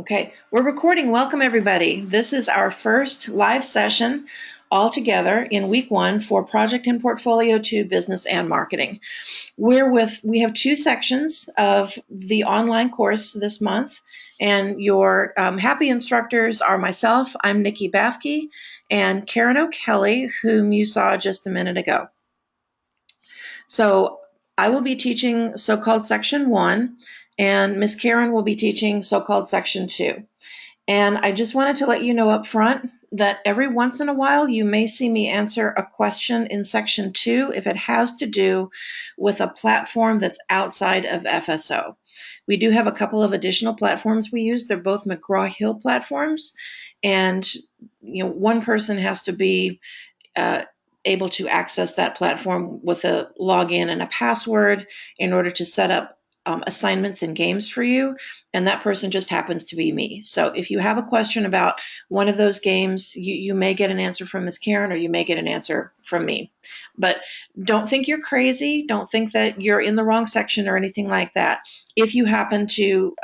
Okay, we're recording. Welcome, everybody. This is our first live session all together in week one for Project and Portfolio 2 Business and Marketing. We have two sections of the online course this month, and your happy instructors are myself, I'm Nikki Bafke, and Karen O'Kelly, whom you saw just a minute ago. So I will be teaching so-called section 1, and Miss Karen will be teaching so-called section 2. And I just wanted to let you know up front that every once in a while you may see me answer a question in section 2 if it has to do with a platform that's outside of FSO. We do have a couple of additional platforms we use. They're both McGraw-Hill platforms, and one person has to be able to access that platform with a login and a password in order to set up assignments and games for you, and that person just happens to be me. So if you have a question about one of those games, you may get an answer from Ms. Karen or you may get an answer from me. But don't think you're crazy. Don't think that you're in the wrong section or anything like that. If you happen to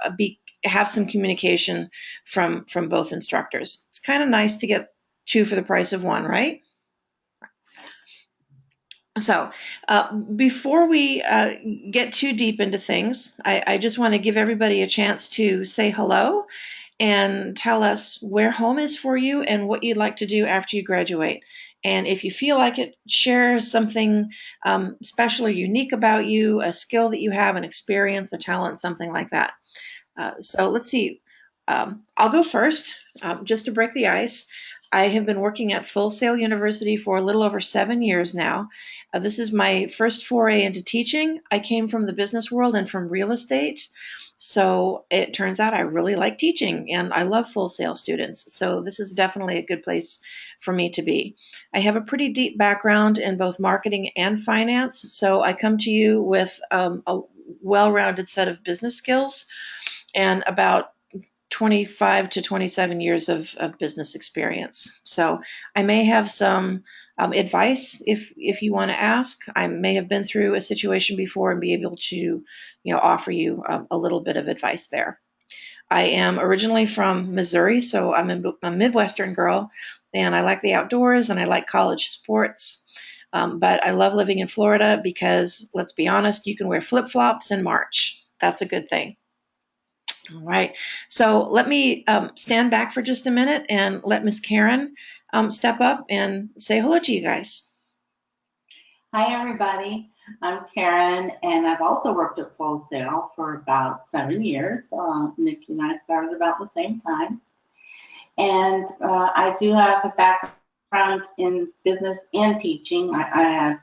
have some communication from both instructors. It's kind of nice to get two for the price of one, right? So before we get too deep into things, I just want to give everybody a chance to say hello and tell us where home is for you and what you'd like to do after you graduate. And if you feel like it, share something special or unique about you, a skill that you have, an experience, a talent, something like that. So let's see. I'll go first, just to break the ice. I have been working at Full Sail University for a little over 7 years now. This is my first foray into teaching. I came from the business world and from real estate. So it turns out I really like teaching and I love Full Sail students. So this is definitely a good place for me to be. I have a pretty deep background in both marketing and finance. So I come to you with a well-rounded set of business skills and about 25 to 27 years of business experience. So I may have some advice if you want to ask. I may have been through a situation before and be able to offer you a little bit of advice there. I am originally from Missouri, so I'm a Midwestern girl, and I like the outdoors and I like college sports. But I love living in Florida because, let's be honest, you can wear flip-flops in March. That's a good thing. All right, so let me stand back for just a minute and let Miss Karen step up and say hello to you guys. Hi, everybody. I'm Karen, and I've also worked at Full Sail for about 7 years. Nikki and I started about the same time. And I do have a background in business and teaching. I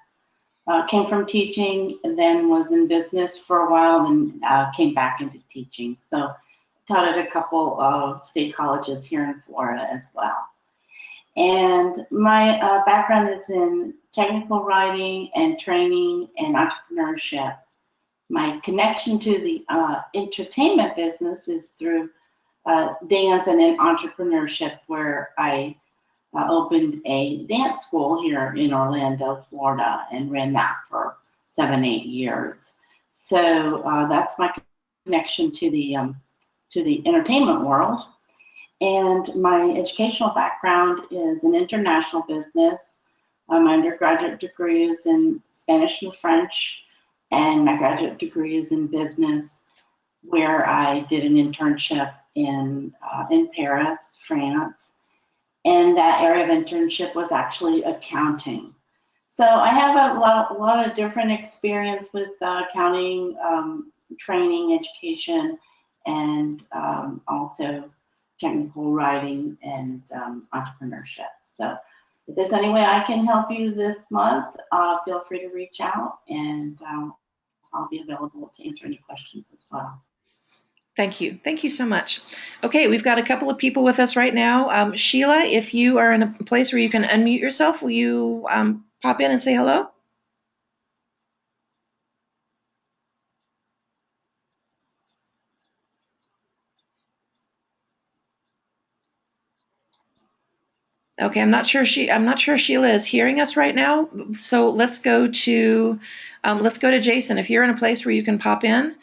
came from teaching and then was in business for a while and came back into teaching. So taught at a couple of state colleges here in Florida as well. And my background is in technical writing and training and entrepreneurship. My connection to the entertainment business is through dance and in entrepreneurship, where I opened a dance school here in Orlando, Florida, and ran that for 7, 8 years. So that's my connection to the entertainment world. And my educational background is in international business. My undergraduate degree is in Spanish and French, and my graduate degree is in business, where I did an internship in Paris, France. And that area of internship was actually accounting. So I have a lot of different experience with accounting, training, education, and also technical writing and entrepreneurship. So if there's any way I can help you this month, feel free to reach out, and I'll be available to answer any questions as well. Thank you. Thank you so much. Okay, we've got a couple of people with us right now. Sheila, if you are in a place where you can unmute yourself, will you pop in and say hello? Okay, I'm not sure Sheila is hearing us right now. So let's go to Jason. If you're in a place where you can pop in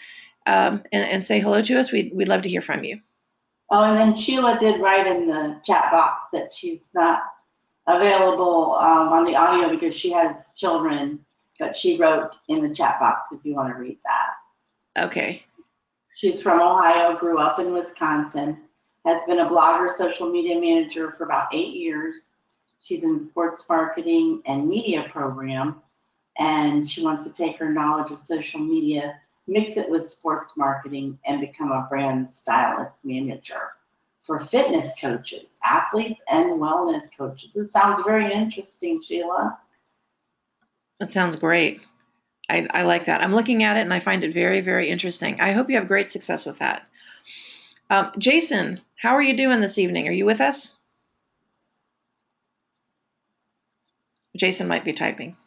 and say hello to us, we'd love to hear from you. Oh, and then Sheila did write in the chat box that she's not available on the audio because she has children, but she wrote in the chat box if you want to read that. Okay. She's from Ohio, grew up in Wisconsin, has been a blogger, social media manager for about 8 years. She's in sports marketing and media program, and she wants to take her knowledge of social media, mix it with sports marketing, and become a brand stylist manager for fitness coaches, athletes, and wellness coaches. It sounds very interesting, Sheila. That sounds great. I like that. I'm looking at it and I find it very, very interesting. I hope you have great success with that. Jason, how are you doing this evening? Are you with us? Jason might be typing.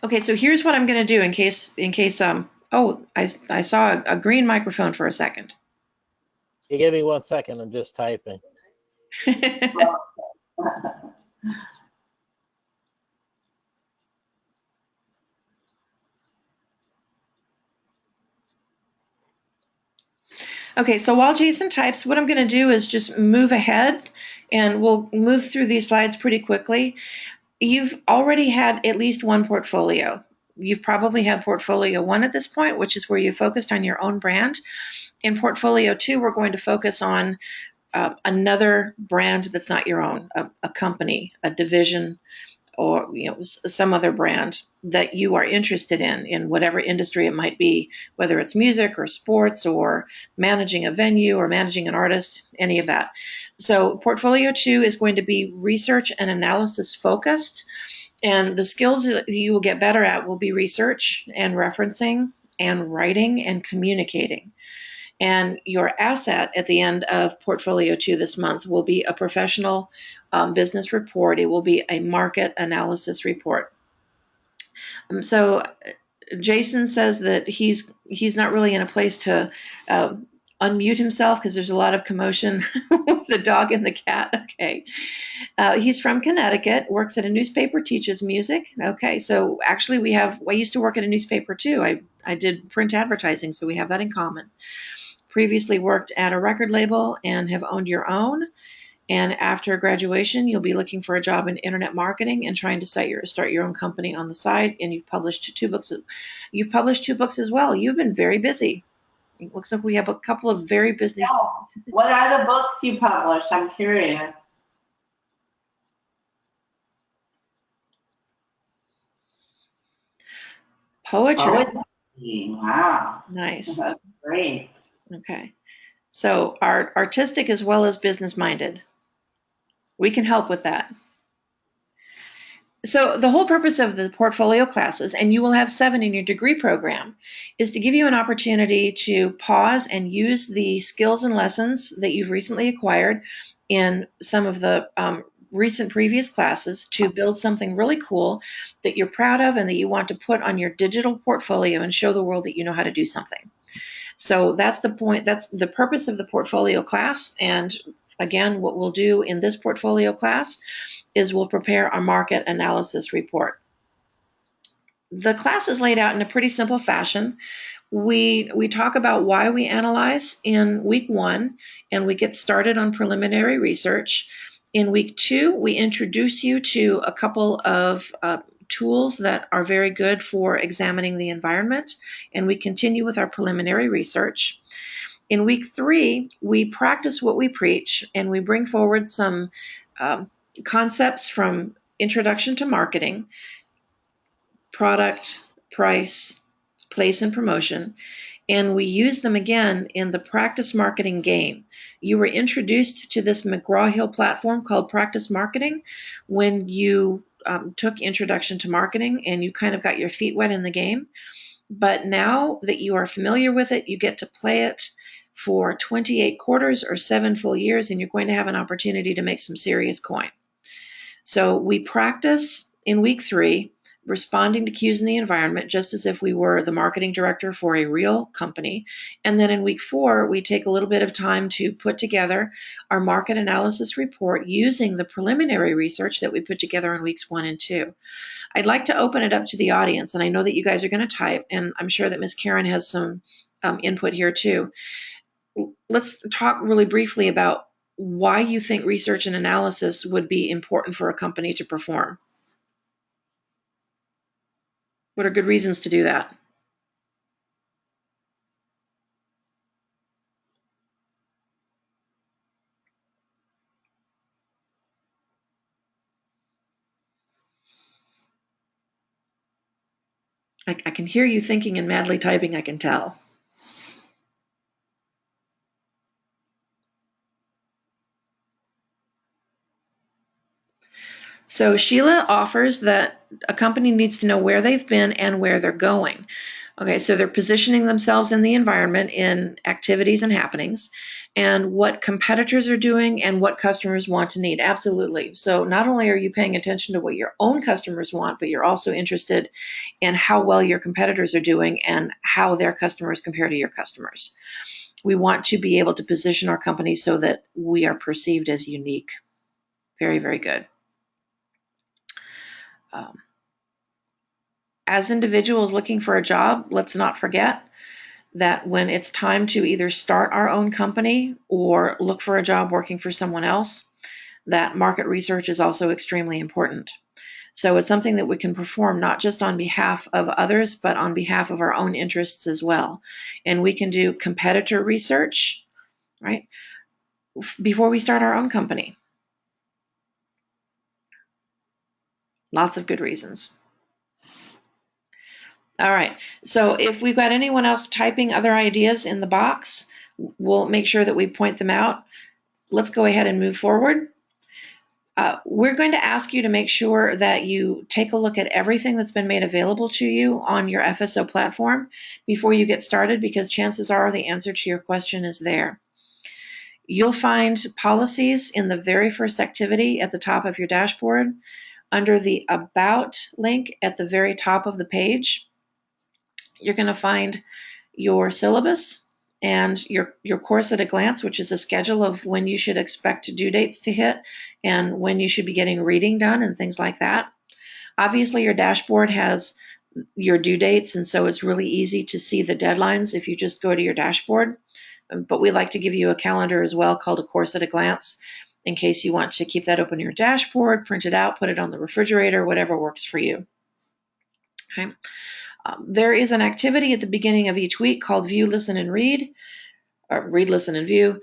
Okay, so here's what I'm going to do I saw a green microphone for a second. You give me 1 second. I'm just typing. Okay, so while Jason types, what I'm going to do is just move ahead and we'll move through these slides pretty quickly. You've already had at least one portfolio. You've probably had portfolio one at this point, which is where you focused on your own brand. In portfolio two, we're going to focus on another brand that's not your own, a company, a division, or some other brand that you are interested in whatever industry it might be, whether it's music or sports or managing a venue or managing an artist, any of that. So portfolio two is going to be research and analysis focused, and the skills that you will get better at will be research and referencing and writing and communicating. And your asset at the end of portfolio two this month will be a professional business report. It will be a market analysis report. So Jason says that he's not really in a place to unmute himself because there's a lot of commotion with the dog and the cat. Okay. He's from Connecticut, works at a newspaper, teaches music. Okay. So actually I used to work at a newspaper too. I did print advertising, so we have that in common. Previously worked at a record label and have owned your own. And after graduation, you'll be looking for a job in internet marketing and trying to start your own company on the side. And you've published two books. You've published two books as well. You've been very busy. It looks like we have a couple of very busy. Oh, what are the books you published? I'm curious. Poetry. Wow. Nice. That's great. Okay. So artistic as well as business minded. We can help with that. So the whole purpose of the portfolio classes, and you will have 7 in your degree program, is to give you an opportunity to pause and use the skills and lessons that you've recently acquired in some of the recent previous classes to build something really cool that you're proud of and that you want to put on your digital portfolio and show the world that you know how to do something. So that's the point. That's the purpose of the portfolio class. And again, what we'll do in this portfolio class is we'll prepare our market analysis report. The class is laid out in a pretty simple fashion. We talk about why we analyze in week 1, and we get started on preliminary research. In week 2, we introduce you to a couple of tools that are very good for examining the environment, and we continue with our preliminary research. In week 3, we practice what we preach, and we bring forward some concepts from introduction to marketing, product, price, place, and promotion, and we use them again in the practice marketing game. You were introduced to this McGraw-Hill platform called Practice Marketing when you took Introduction to Marketing, and you kind of got your feet wet in the game. But now that you are familiar with it, you get to play it for 28 quarters or 7 full years, and you're going to have an opportunity to make some serious coin. So we practice in week 3. responding to cues in the environment, just as if we were the marketing director for a real company. And then in week 4, we take a little bit of time to put together our market analysis report using the preliminary research that we put together in weeks 1 and 2. I'd like to open it up to the audience, and I know that you guys are going to type, and I'm sure that Ms. Karen has some input here too. Let's talk really briefly about why you think research and analysis would be important for a company to perform. What are good reasons to do that? I can hear you thinking and madly typing, I can tell. So Sheila offers that a company needs to know where they've been and where they're going. Okay, so they're positioning themselves in the environment in activities and happenings, and what competitors are doing and what customers want to need. Absolutely. So not only are you paying attention to what your own customers want, but you're also interested in how well your competitors are doing and how their customers compare to your customers. We want to be able to position our company so that we are perceived as unique. Very, very good. As individuals looking for a job, let's not forget that when it's time to either start our own company or look for a job working for someone else, that market research is also extremely important. So it's something that we can perform not just on behalf of others, but on behalf of our own interests as well. And we can do competitor research, right, before we start our own company. Lots of good reasons. All right, so if we've got anyone else typing other ideas in the box, we'll make sure that we point them out. Let's go ahead and move forward. We're going to ask you to make sure that you take a look at everything that's been made available to you on your FSO platform before you get started, because chances are the answer to your question is there. You'll find policies in the very first activity at the top of your dashboard under the About link at the very top of the page. You're going to find your syllabus and your course at a glance, which is a schedule of when you should expect due dates to hit and when you should be getting reading done and things like that. Obviously, your dashboard has your due dates, and so it's really easy to see the deadlines if you just go to your dashboard. But we like to give you a calendar as well called a course at a glance in case you want to keep that open in your dashboard, print it out, put it on the refrigerator, whatever works for you. Okay. There is an activity at the beginning of each week called View, Listen, and Read, or Read, Listen, and View,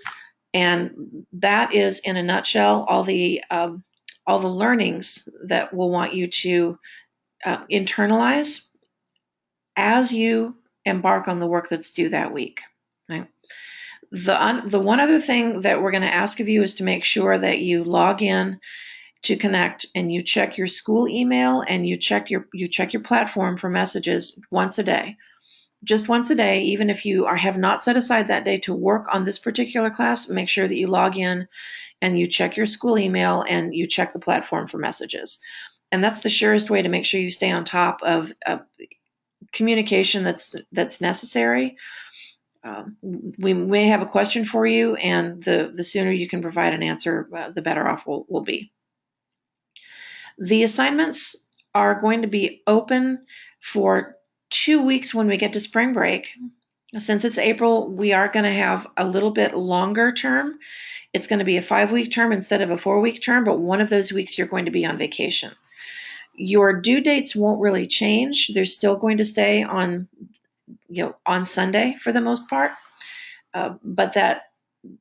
and that is, in a nutshell, all the learnings that we'll want you to internalize as you embark on the work that's due that week. Right? The one other thing that we're going to ask of you is to make sure that you log in to connect and you check your school email and you check your platform for messages once a day. Just once a day, even if you have not set aside that day to work on this particular class, make sure that you log in and you check your school email and you check the platform for messages. And that's the surest way to make sure you stay on top of communication that's necessary. We may have a question for you, and the sooner you can provide an answer, the better off we'll be. The assignments are going to be open for 2 weeks when we get to spring break. Since it's April, we are going to have a little bit longer term. It's going to be a 5-week term instead of a 4-week term, but one of those weeks you're going to be on vacation. Your due dates won't really change. They're still going to stay on Sunday for the most part. But that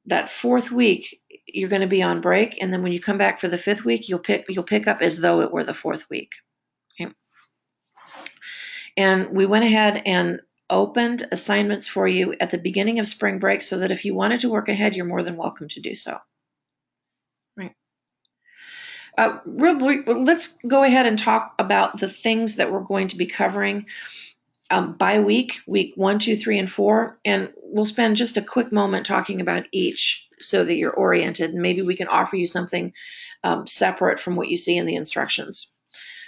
4th week, you're going to be on break, and then when you come back for the 5th week, you'll pick up as though it were the 4th week. Okay. And we went ahead and opened assignments for you at the beginning of spring break so that if you wanted to work ahead, you're more than welcome to do so. Right. Let's go ahead and talk about the things that we're going to be covering by week 1, 2, 3, and 4, and we'll spend just a quick moment talking about each so that you're oriented, and maybe we can offer you something separate from what you see in the instructions.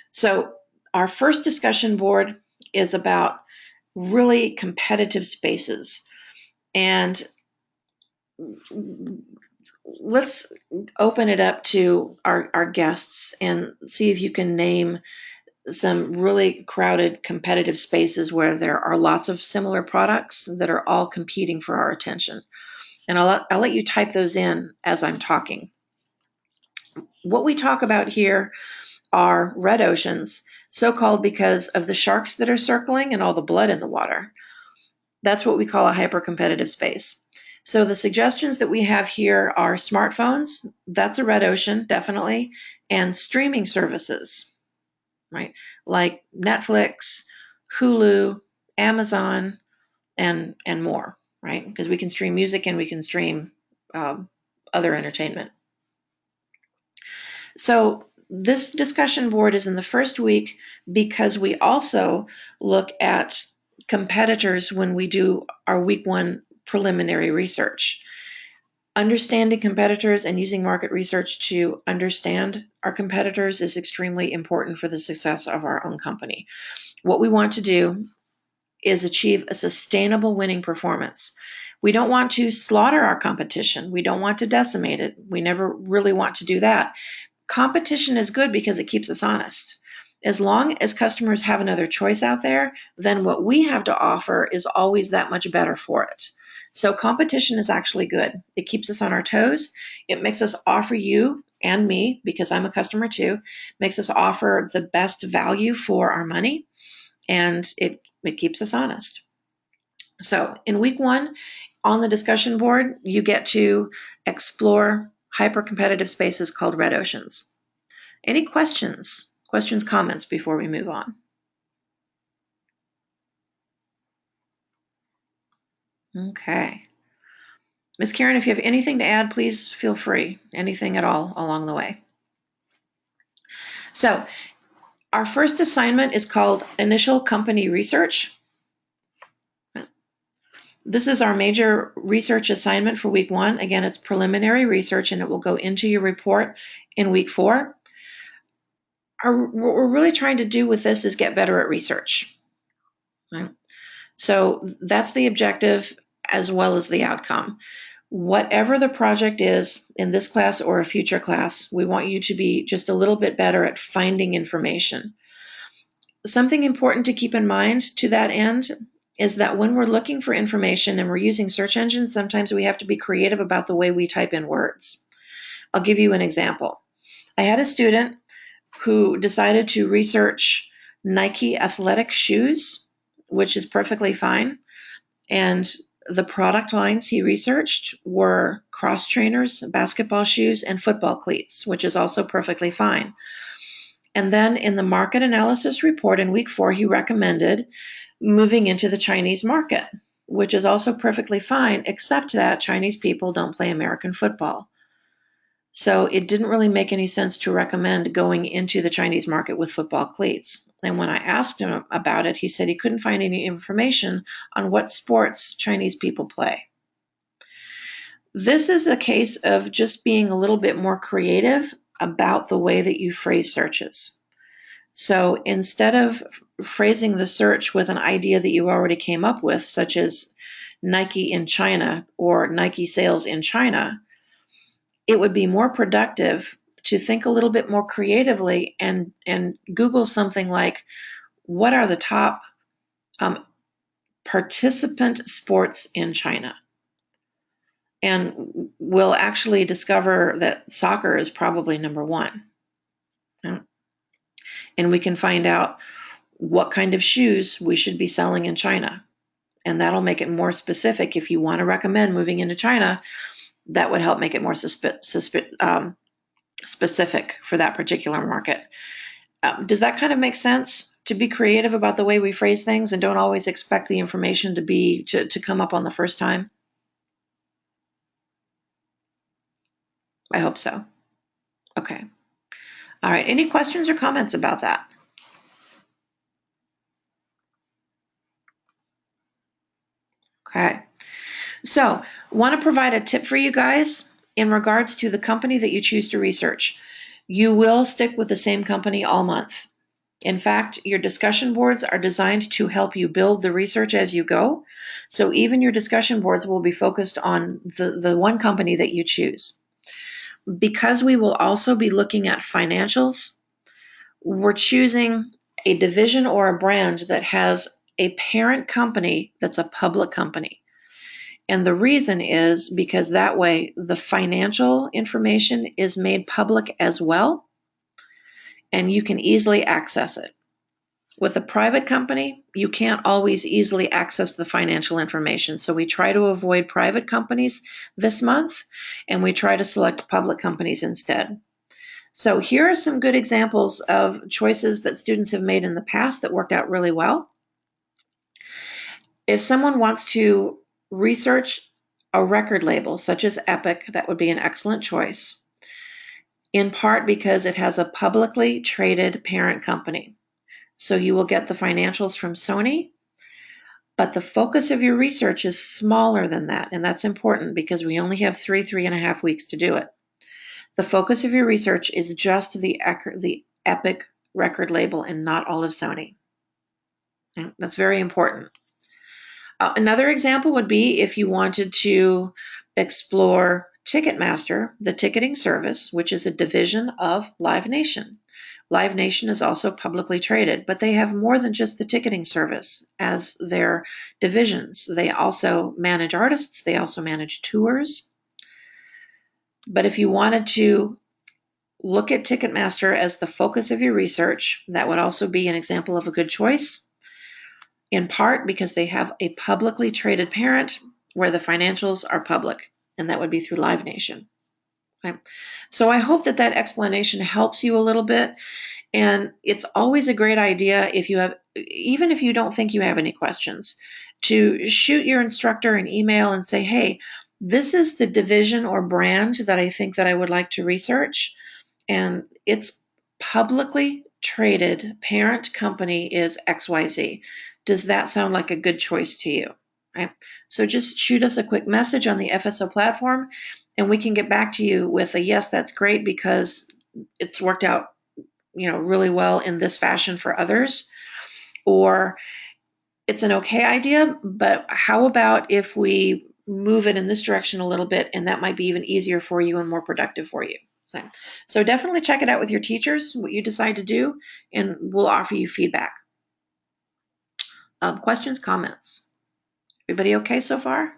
So our first discussion board is about really competitive spaces. And let's open it up to our guests and see if you can name some really crowded competitive spaces where there are lots of similar products that are all competing for our attention. And I'll let you type those in as I'm talking. What we talk about here are red oceans, so called because of the sharks that are circling and all the blood in the water. That's what we call a hyper-competitive space. So the suggestions that we have here are smartphones, that's a red ocean, definitely, and streaming services, right? Like Netflix, Hulu, Amazon, and more, right? Because we can stream music and we can stream other entertainment. So this discussion board is in the first week because we also look at competitors when we do our week 1 preliminary research. Understanding competitors and using market research to understand our competitors is extremely important for the success of our own company. What we want to do is achieve a sustainable winning performance. We don't want to slaughter our competition. We don't want to decimate it. We never really want to do that. Competition is good because it keeps us honest. As long as customers have another choice out there, then what we have to offer is always that much better for it. So competition is actually good. It keeps us on our toes. It makes us offer you and me, because I'm a customer too, makes us offer the best value for our money, and it keeps us honest. So in week 1, on the discussion board, you get to explore hyper-competitive spaces called red oceans. Any questions, comments before we move on? Okay. Ms. Karen, if you have anything to add, please feel free. Anything at all along the way. So our first assignment is called Initial Company Research. This is our major research assignment for week 1. Again, it's preliminary research and it will go into your report in week 4. What we're really trying to do with this is get better at research. Right? So that's the objective as well as the outcome. Whatever the project is in this class or a future class, we want you to be just a little bit better at finding information. Something important to keep in mind to that end is that when we're looking for information and we're using search engines, sometimes we have to be creative about the way we type in words. I'll give you an example. I had a student who decided to research Nike athletic shoes, which is perfectly fine. And the product lines he researched were cross trainers, basketball shoes, and football cleats, which is also perfectly fine. And then in the market analysis report in week 4, he recommended moving into the Chinese market, which is also perfectly fine, except that Chinese people don't play American football. So it didn't really make any sense to recommend going into the Chinese market with football cleats. And when I asked him about it, he said he couldn't find any information on what sports Chinese people play. This is a case of just being a little bit more creative about the way that you phrase searches. So instead of phrasing the search with an idea that you already came up with, such as Nike in China or Nike sales in China, it would be more productive to think a little bit more creatively and Google something like, what are the top participant sports in China? And we'll actually discover that soccer is probably number 1. And we can find out what kind of shoes we should be selling in China. And that'll make it more specific. If you want to recommend moving into China, that would help make it more specific for that particular market. Does that kind of make sense? To be creative about the way we phrase things and don't always expect the information to come up on the first time? I hope so. Okay. All right. Any questions or comments about that? Okay. So, want to provide a tip for you guys in regards to the company that you choose to research. You will stick with the same company all month. In fact, your discussion boards are designed to help you build the research as you go. So even your discussion boards will be focused on the one company that you choose. Because we will also be looking at financials, we're choosing a division or a brand that has a parent company that's a public company. And the reason is because that way the financial information is made public as well, and you can easily access it. With a private company, you can't always easily access the financial information. So we try to avoid private companies this month, and we try to select public companies instead. So here are some good examples of choices that students have made in the past that worked out really well. If someone wants to research a record label, such as Epic, that would be an excellent choice, in part because it has a publicly traded parent company. So you will get the financials from Sony, but the focus of your research is smaller than that. And that's important because we only have 3.5 weeks to do it. The focus of your research is just the Epic record label and not all of Sony. Okay? That's very important. Another example would be if you wanted to explore Ticketmaster, the ticketing service, which is a division of Live Nation. Live Nation is also publicly traded, but they have more than just the ticketing service as their divisions. They also manage artists, they also manage tours. But if you wanted to look at Ticketmaster as the focus of your research, that would also be an example of a good choice, in part because they have a publicly traded parent where the financials are public, and that would be through Live Nation. Okay. So I hope that explanation helps you a little bit. And it's always a great idea if you have, even if you don't think you have any questions, to shoot your instructor an email and say, hey, this is the division or brand that I think that I would like to research. And its publicly traded parent company is XYZ. Does that sound like a good choice to you? Right? So just shoot us a quick message on the FSO platform, and we can get back to you with a yes, that's great because it's worked out really well in this fashion for others, or it's an okay idea, but how about if we move it in this direction a little bit, and that might be even easier for you and more productive for you. So definitely check it out with your teachers, what you decide to do, and we'll offer you feedback. Questions, comments? Everybody okay so far?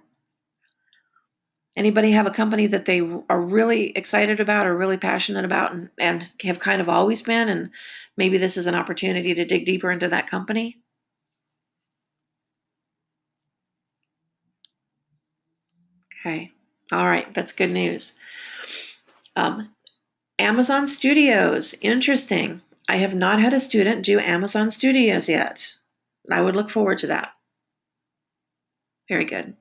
Anybody have a company that they are really excited about or really passionate about and have kind of always been, and maybe this is an opportunity to dig deeper into that company? Okay. All right. That's good news. Amazon Studios. Interesting. I have not had a student do Amazon Studios yet. I would look forward to that. Very good.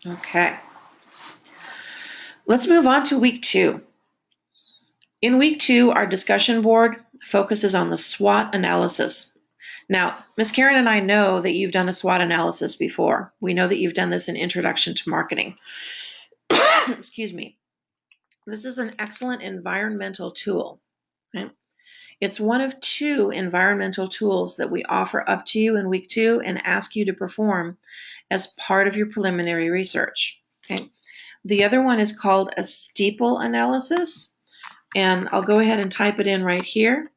Okay. Let's move on to week 2. In week 2, our discussion board focuses on the SWOT analysis. Now, Ms. Karen and I know that you've done a SWOT analysis before. We know that you've done this in Introduction to Marketing. Excuse me. This is an excellent environmental tool. Okay? It's one of 2 environmental tools that we offer up to you in week 2 and ask you to perform as part of your preliminary research. Okay? The other one is called a steeple analysis, and I'll go ahead and type it in right here.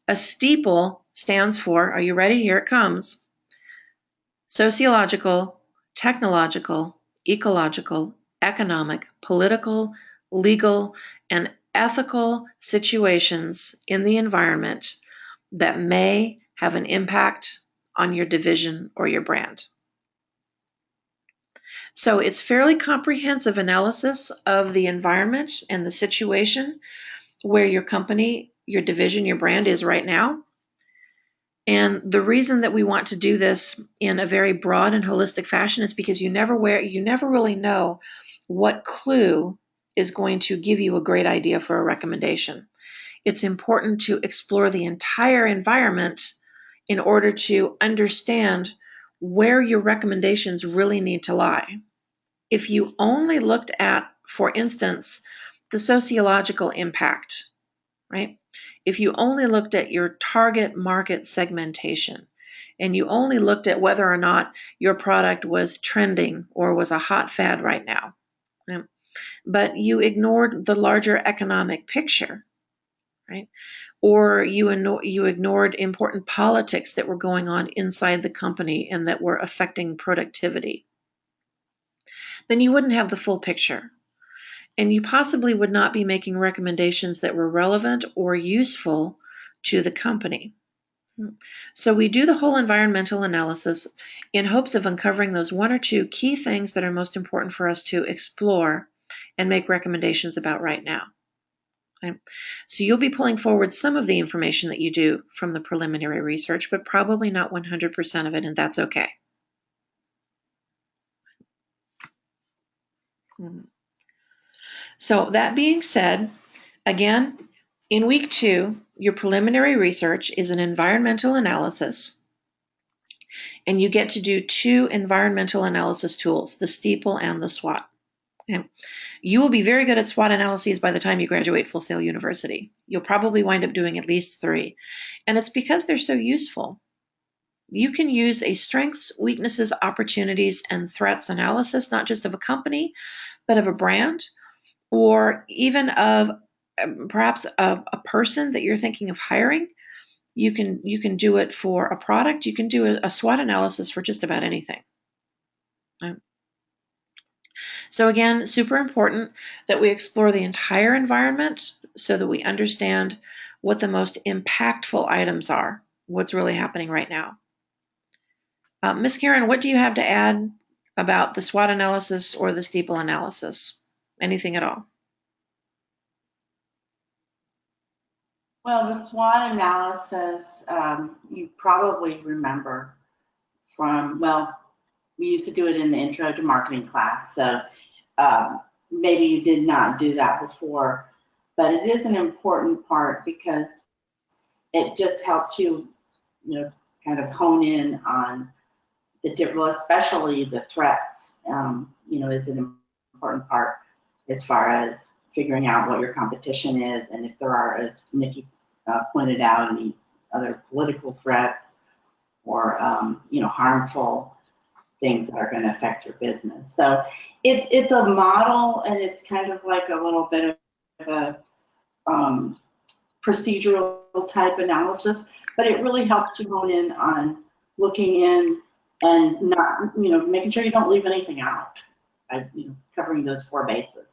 A steeple stands for, are you ready? Here it comes. Sociological, technological, ecological, economic, political, legal, and ethical situations in the environment that may have an impact on your division or your brand. So it's fairly comprehensive analysis of the environment and the situation where your company, your division, your brand is right now. And the reason that we want to do this in a very broad and holistic fashion is because you never really know what clue is going to give you a great idea for a recommendation. It's important to explore the entire environment in order to understand where your recommendations really need to lie. If you only looked at, for instance, the sociological impact, right? If you only looked at your target market segmentation and you only looked at whether or not your product was trending or was a hot fad right now, right? But you ignored the larger economic picture, right? Or you ignored important politics that were going on inside the company and that were affecting productivity, then you wouldn't have the full picture. And you possibly would not be making recommendations that were relevant or useful to the company. So we do the whole environmental analysis in hopes of uncovering those one or two key things that are most important for us to explore and make recommendations about right now. Okay? So you'll be pulling forward some of the information that you do from the preliminary research, but probably not 100% of it, and that's okay. So that being said, again, in week 2, your preliminary research is an environmental analysis, and you get to do 2 environmental analysis tools, the steeple and the SWOT. Okay? You will be very good at SWOT analyses by the time you graduate Full Sail University. You'll probably wind up doing at least 3, and it's because they're so useful. You can use a strengths, weaknesses, opportunities, and threats analysis, not just of a company, but of a brand, or even of perhaps a person that you're thinking of hiring. You can do it for a product. You can do a SWOT analysis for just about anything. Right? So again, super important that we explore the entire environment so that we understand what the most impactful items are, what's really happening right now. Ms. Karen, what do you have to add about the SWOT analysis or the steeple analysis? Anything at all? Well, the SWOT analysis, you probably remember from, well, we used to do it in the intro to marketing class. So maybe you did not do that before, but it is an important part because it just helps you, kind of hone in on the different, well, especially the threats, is an important part as far as figuring out what your competition is, and if there are, as Nikki pointed out, any other political threats or harmful things that are going to affect your business. So it's a model, and it's kind of like a little bit of a procedural type analysis, but it really helps you hone in on looking in and not, making sure you don't leave anything out, covering those 4 bases.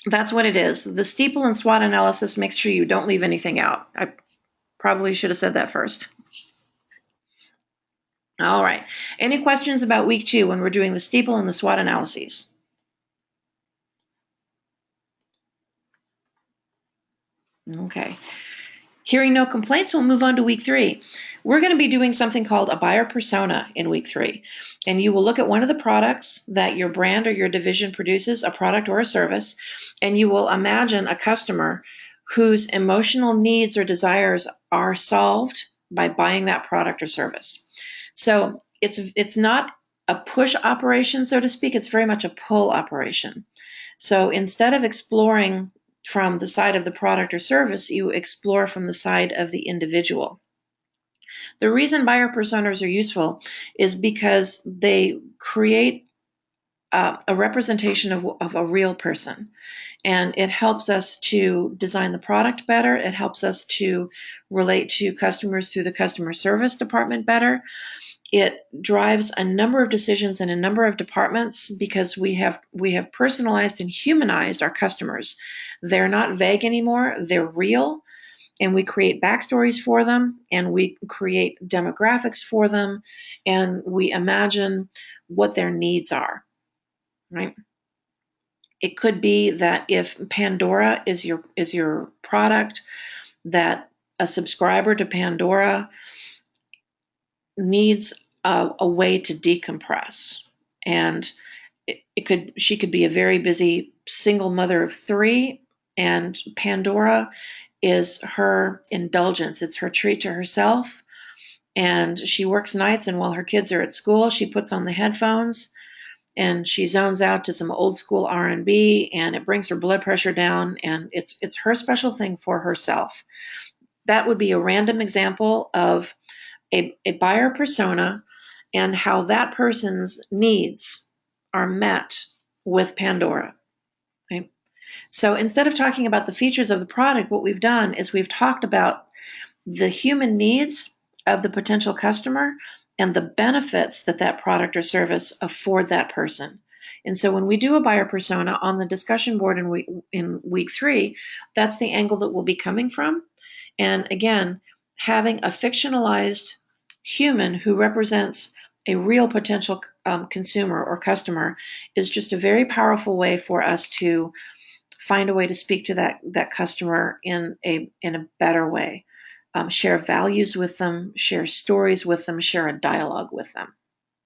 That's what it is. The steeple and SWOT analysis makes sure you don't leave anything out. I probably should have said that first. All right. Any questions about week 2 when we're doing the steeple and the SWOT analyses? Okay. Hearing no complaints, we'll move on to week 3. We're going to be doing something called a buyer persona in week 3. And you will look at one of the products that your brand or your division produces, a product or a service, and you will imagine a customer whose emotional needs or desires are solved by buying that product or service. So it's not a push operation, so to speak. It's very much a pull operation. So instead of exploring from the side of the product or service, you explore from the side of the individual. The reason buyer personas are useful is because they create a representation of a real person. And it helps us to design the product better. It helps us to relate to customers through the customer service department better. It drives a number of decisions in a number of departments because we have personalized and humanized our customers. They're not vague anymore. They're real. And we create backstories for them, and we create demographics for them, and we imagine what their needs are, right? It could be that if Pandora is your product, that a subscriber to Pandora needs a way to decompress. And she could be a very busy single mother of 3, and Pandora is her indulgence. It's her treat to herself. And she works nights, and while her kids are at school, she puts on the headphones and she zones out to some old school R&B, and it brings her blood pressure down, and it's her special thing for herself. That would be a random example of a buyer persona and how that person's needs are met with Pandora. Right? So instead of talking about the features of the product, what we've done is we've talked about the human needs of the potential customer and the benefits that that product or service afford that person. And so when we do a buyer persona on the discussion board in week 3, that's the angle that we'll be coming from. And again, having a fictionalized human who represents a real potential consumer or customer is just a very powerful way for us to find a way to speak to that customer in a better way. Share values with them, share stories with them, share a dialogue with them.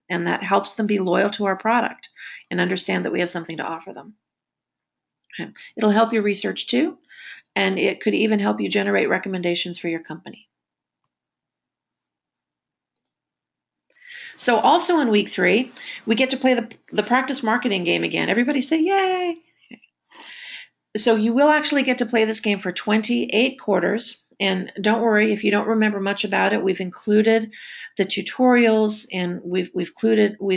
And that helps them be loyal to our product and understand that we have something to offer them. Okay. It'll help your research too, and it could even help you generate recommendations for your company. So also in week 3, we get to play the practice marketing game again. Everybody say yay! So you will actually get to play this game for 28 quarters. And don't worry if you don't remember much about it. We've included the tutorials, and we've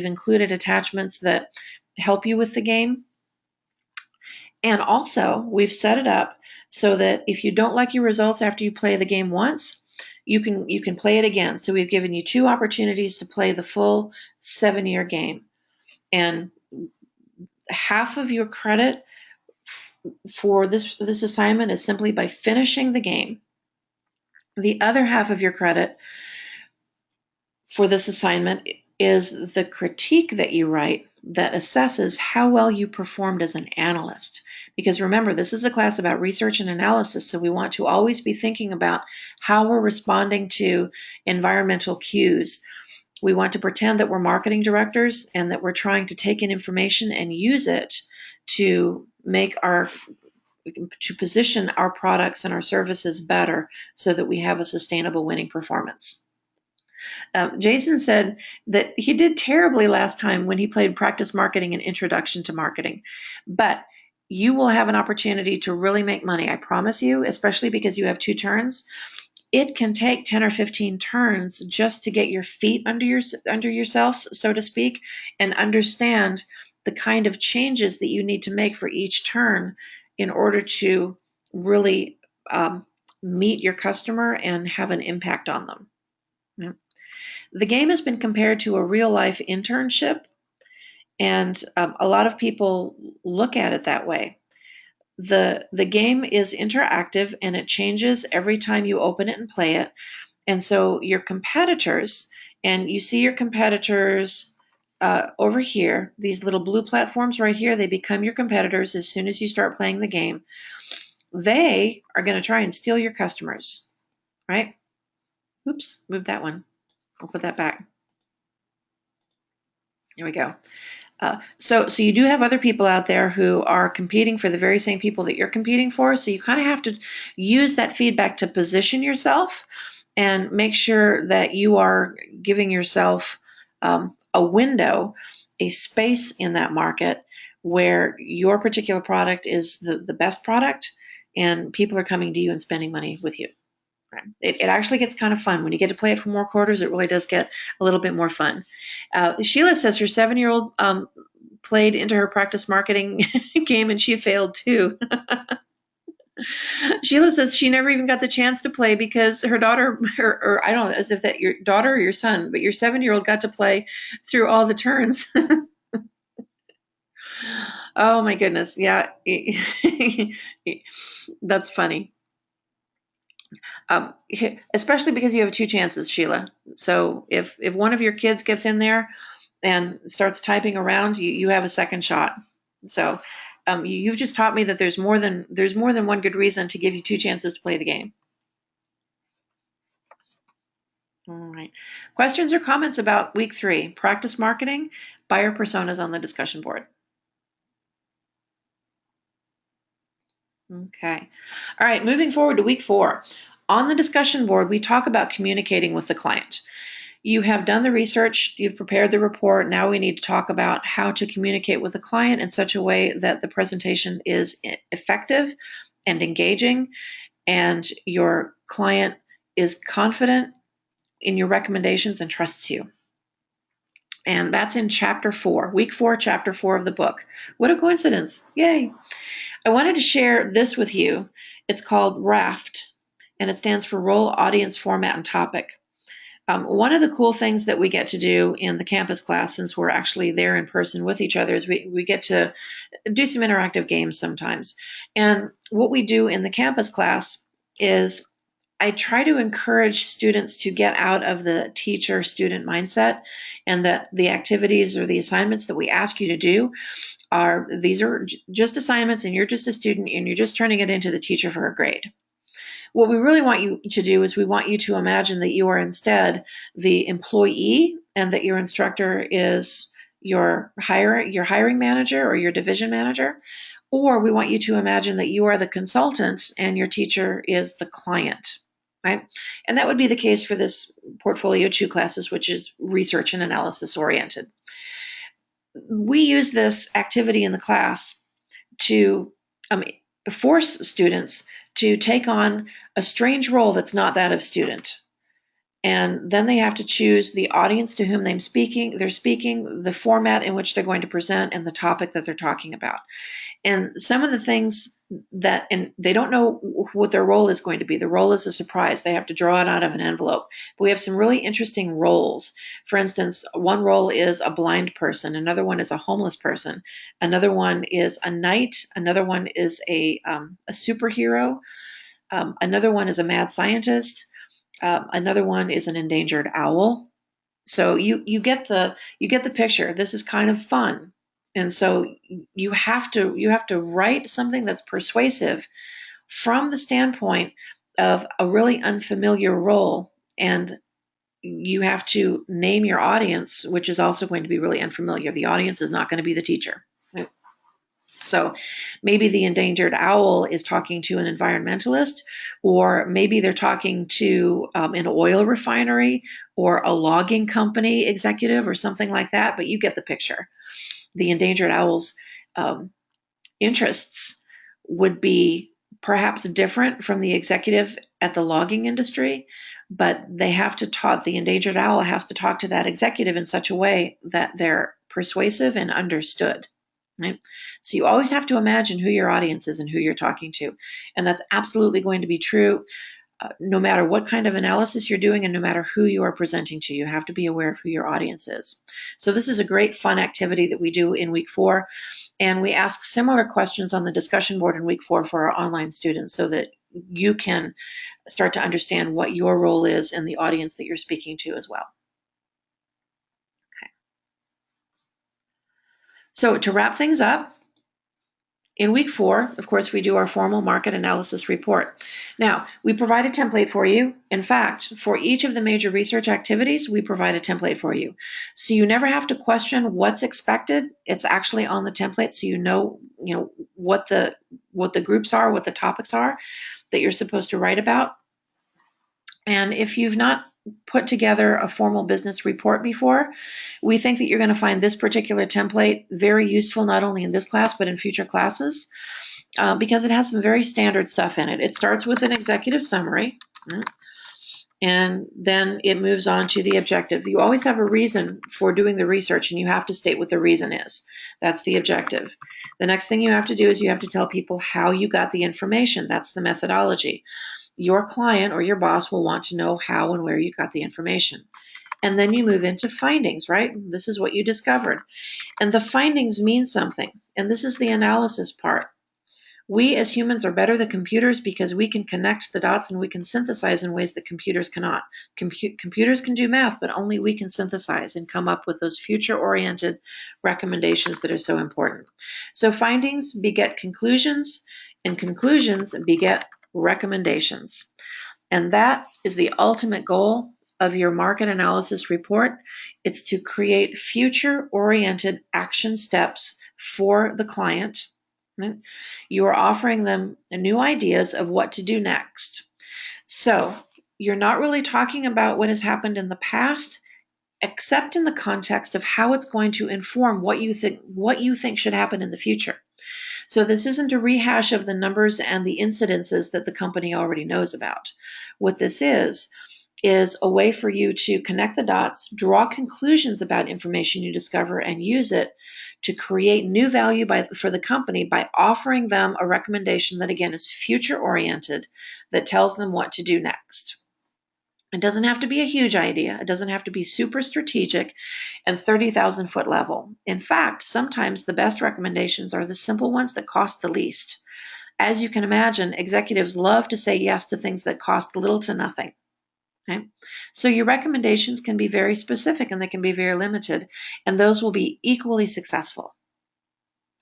included attachments that help you with the game. And also, we've set it up so that if you don't like your results after you play the game once, you can play it again. So we've given you 2 opportunities to play the full 7-year game. And half of your credit for this assignment is simply by finishing the game. The other half of your credit for this assignment is the critique that you write that assesses how well you performed as an analyst. Because remember, this is a class about research and analysis, so we want to always be thinking about how we're responding to environmental cues. We want to pretend that we're marketing directors and that we're trying to take in information and use it to position our products and our services better so that we have a sustainable winning performance. Jason said that he did terribly last time when he played practice marketing and introduction to marketing, but you will have an opportunity to really make money. I promise you, especially because you have 2 turns. It can take 10 or 15 turns just to get your feet under yourselves, so to speak, and understand the kind of changes that you need to make for each turn in order to really meet your customer and have an impact on them. Yeah. The game has been compared to a real-life internship, and a lot of people look at it that way. The game is interactive, and it changes every time you open it and play it. And so your competitors, and you see your competitors over here, these little blue platforms right here, they become your competitors as soon as you start playing the game. They are going to try and steal your customers, right? Oops, move that one. I'll put that back. Here we go. So you do have other people out there who are competing for the very same people that you're competing for. So you kind of have to use that feedback to position yourself and make sure that you are giving yourself a window, a space in that market where your particular product is the best product and people are coming to you and spending money with you. It actually gets kind of fun. When you get to play it for more quarters, it really does get a little bit more fun. Sheila says her 7-year-old played into her practice marketing game and she failed too. Sheila says she never even got the chance to play because her daughter, or I don't know, as if that your daughter or your son, but your 7-year-old got to play through all the turns. Oh my goodness. Yeah. That's funny. Especially because you have 2 chances, Sheila. So if one of your kids gets in there and starts typing around, you have a second shot. So you've just taught me that there's more than one good reason to give you 2 chances to play the game. All right. Questions or comments about week 3, practice marketing, buyer personas on the discussion board? Okay. All right, moving forward to week 4. On the discussion board, we talk about communicating with the client. You have done the research, you've prepared the report. Now we need to talk about how to communicate with the client in such a way that the presentation is effective and engaging, and your client is confident in your recommendations and trusts you. And that's in chapter 4, week 4, chapter 4 of the book. What a coincidence. Yay. I wanted to share this with you. It's called RAFT, and it stands for Role, Audience, Format, and Topic. One of the cool things that we get to do in the campus class, since we're actually there in person with each other, is we get to do some interactive games sometimes. And what we do in the campus class is I try to encourage students to get out of the teacher-student mindset, and that the activities or the assignments that we ask you to do these are just assignments, and you're just a student and you're just turning it into the teacher for a grade. What we really want you to do is we want you to imagine that you are instead the employee, and that your instructor is your hiring manager or your division manager. Or we want you to imagine that you are the consultant and your teacher is the client, right? And that would be the case for this Portfolio 2 classes, which is research and analysis oriented. We use this activity in the class to force students to take on a strange role that's not that of student. And then they have to choose the audience to whom they're speaking, the format in which they're going to present, and the topic that they're talking about. And some of the things and they don't know what their role is going to be. The role is a surprise. They have to draw it out of an envelope. But we have some really interesting roles. For instance, one role is a blind person. Another one is a homeless person. Another one is a knight. Another one is a superhero. Another one is a mad scientist. Another one is an endangered owl. So you get the picture. This is kind of fun. And so you have to write something that's persuasive from the standpoint of a really unfamiliar role, and you have to name your audience, which is also going to be really unfamiliar. The audience is not going to be the teacher. Right? So maybe the endangered owl is talking to an environmentalist, or maybe they're talking to an oil refinery or a logging company executive or something like that, but you get the picture. The endangered owl's interests would be perhaps different from the executive at the logging industry, but the endangered owl has to talk to that executive in such a way that they're persuasive and understood. Right? So you always have to imagine who your audience is and who you're talking to. And that's absolutely going to be true no matter what kind of analysis you're doing, and no matter who you are presenting to. You have to be aware of who your audience is. So this is a great fun activity that we do in week 4. And we ask similar questions on the discussion board in week 4 for our online students, so that you can start to understand what your role is in the audience that you're speaking to as well. Okay. So to wrap things up, in week 4, of course, we do our formal market analysis report. Now, we provide a template for you. In fact, for each of the major research activities, we provide a template for you. So you never have to question what's expected. It's actually on the template, so you know what the groups are, what the topics are that you're supposed to write about. And if you've not put together a formal business report before, we think that you're going to find this particular template very useful, not only in this class, but in future classes, because it has some very standard stuff in it. It starts with an executive summary, and then it moves on to the objective. You always have a reason for doing the research, and you have to state what the reason is. That's the objective. The next thing you have to do is you have to tell people how you got the information. That's the methodology. Your client or your boss will want to know how and where you got the information. And then you move into findings, right? This is what you discovered. And the findings mean something. And this is the analysis part. We as humans are better than computers because we can connect the dots and we can synthesize in ways that computers cannot. Computers can do math, but only we can synthesize and come up with those future-oriented recommendations that are so important. So findings beget conclusions, and conclusions beget recommendations. And that is the ultimate goal of your market analysis report. It's to create future-oriented action steps for the client. Right? You are offering them new ideas of what to do next. So you're not really talking about what has happened in the past. except in the context of how it's going to inform what you think should happen in the future. So this isn't a rehash of the numbers and the incidences that the company already knows about. What this is a way for you to connect the dots, draw conclusions about information you discover, and use it to create new value for the company by offering them a recommendation that, again, is future-oriented, that tells them what to do next. It doesn't have to be a huge idea. It doesn't have to be super strategic and 30,000 foot level. In fact, sometimes the best recommendations are the simple ones that cost the least. As you can imagine, executives love to say yes to things that cost little to nothing. Okay? So your recommendations can be very specific and they can be very limited, and those will be equally successful.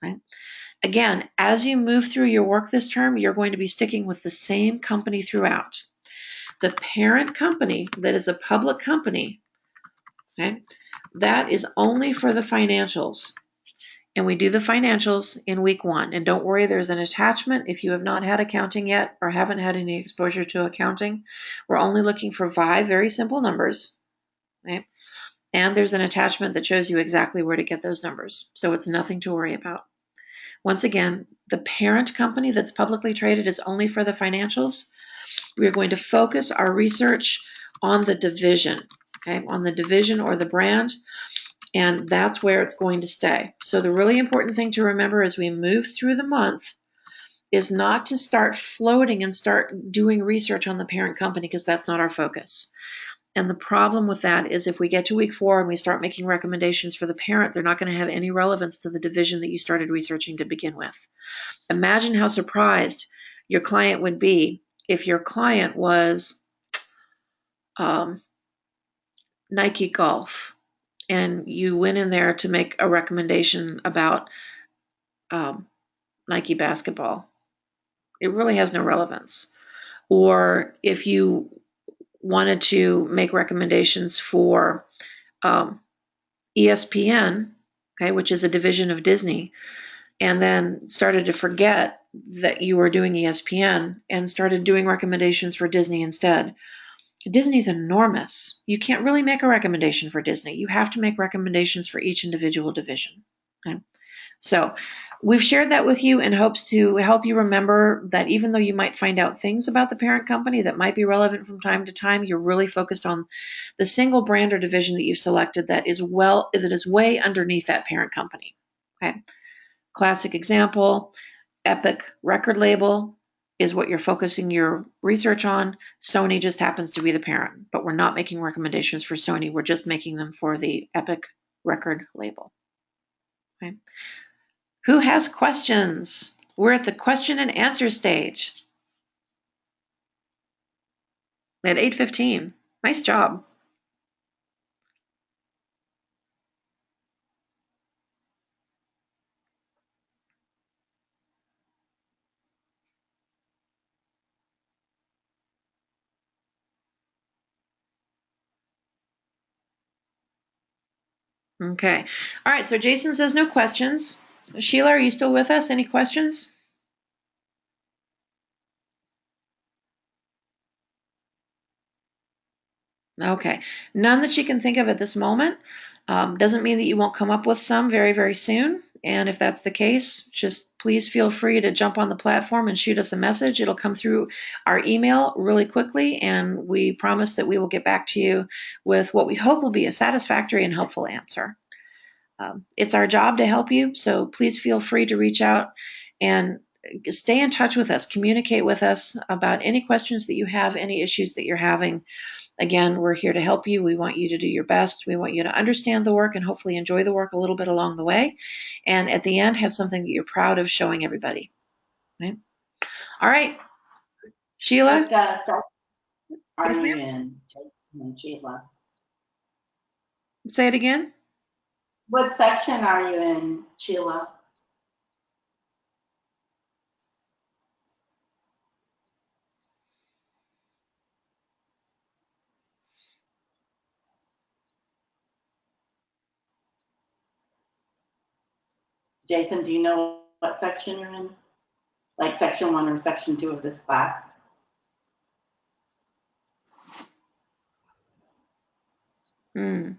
Okay? Again, as you move through your work this term, you're going to be sticking with the same company throughout. The parent company that is a public company, okay, that is only for the financials. And we do the financials in week 1. And don't worry, there's an attachment if you have not had accounting yet or haven't had any exposure to accounting. We're only looking for 5 very simple numbers. Right? And there's an attachment that shows you exactly where to get those numbers. So it's nothing to worry about. Once again, the parent company that's publicly traded is only for the financials. We're going to focus our research on the division, okay, on the division or the brand. And that's where it's going to stay. So the really important thing to remember as we move through the month is not to start floating and start doing research on the parent company, because that's not our focus. And the problem with that is if we get to week 4 and we start making recommendations for the parent, they're not going to have any relevance to the division that you started researching to begin with. Imagine how surprised your client would be if your client was Nike Golf, and you went in there to make a recommendation about Nike basketball. It really has no relevance. Or if you wanted to make recommendations for ESPN, okay, which is a division of Disney, and then started to forget that you were doing ESPN and started doing recommendations for Disney instead. Disney's enormous. You can't really make a recommendation for Disney. You have to make recommendations for each individual division. Okay? So we've shared that with you in hopes to help you remember that even though you might find out things about the parent company that might be relevant from time to time, you're really focused on the single brand or division that you've selected that is way underneath that parent company. Okay. Classic example, Epic record label is what you're focusing your research on. Sony just happens to be the parent, but we're not making recommendations for Sony. We're just making them for the Epic record label. Okay. Who has questions? We're at the question and answer stage at 8:15. Nice job. Okay. All right. So Jason says no questions. Sheila, are you still with us? Any questions? Okay. None that you can think of at this moment. Doesn't mean that you won't come up with some very, very soon. And if that's the case, just please feel free to jump on the platform and shoot us a message. It'll come through our email really quickly, and we promise that we will get back to you with what we hope will be a satisfactory and helpful answer. It's our job to help you, so please feel free to reach out and stay in touch with us. Communicate with us about any questions that you have, any issues that you're having. Again, we're here to help you. We want you to do your best. We want you to understand the work and hopefully enjoy the work a little bit along the way. And at the end, have something that you're proud of showing everybody. Right? All right. Sheila? What section are Yes, you ma'am. in, Jason and Sheila? Say it again. What section are you in, Sheila? Jason, do you know what section you're in? Like section 1 or section 2 of this class? Hmm.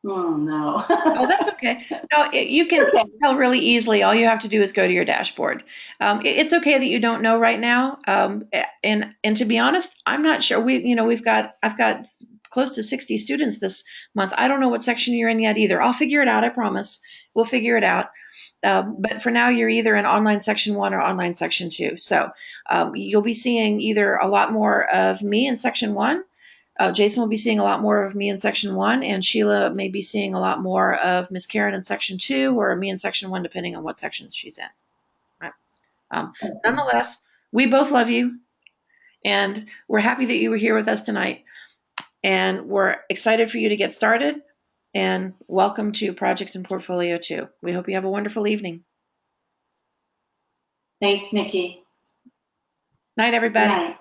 Oh, no. Oh, that's okay. No, you can Okay. tell really easily. All you have to do is go to your dashboard. It's okay that you don't know right now. And to be honest, I'm not sure. I've got close to 60 students this month. I don't know what section you're in yet either. I'll figure it out. I promise. We'll figure it out. But for now, you're either in online section 1 or online section 2. So you'll be seeing either a lot more of me in section 1. Jason will be seeing a lot more of me in section 1, and Sheila may be seeing a lot more of Miss Karen in section 2, or me in section 1, depending on what section she's in. Right. Okay. Nonetheless, we both love you, and we're happy that you were here with us tonight. And we're excited for you to get started. And welcome to Project and Portfolio 2. We hope you have a wonderful evening. Thanks, Nikki. Night, Good everybody. night.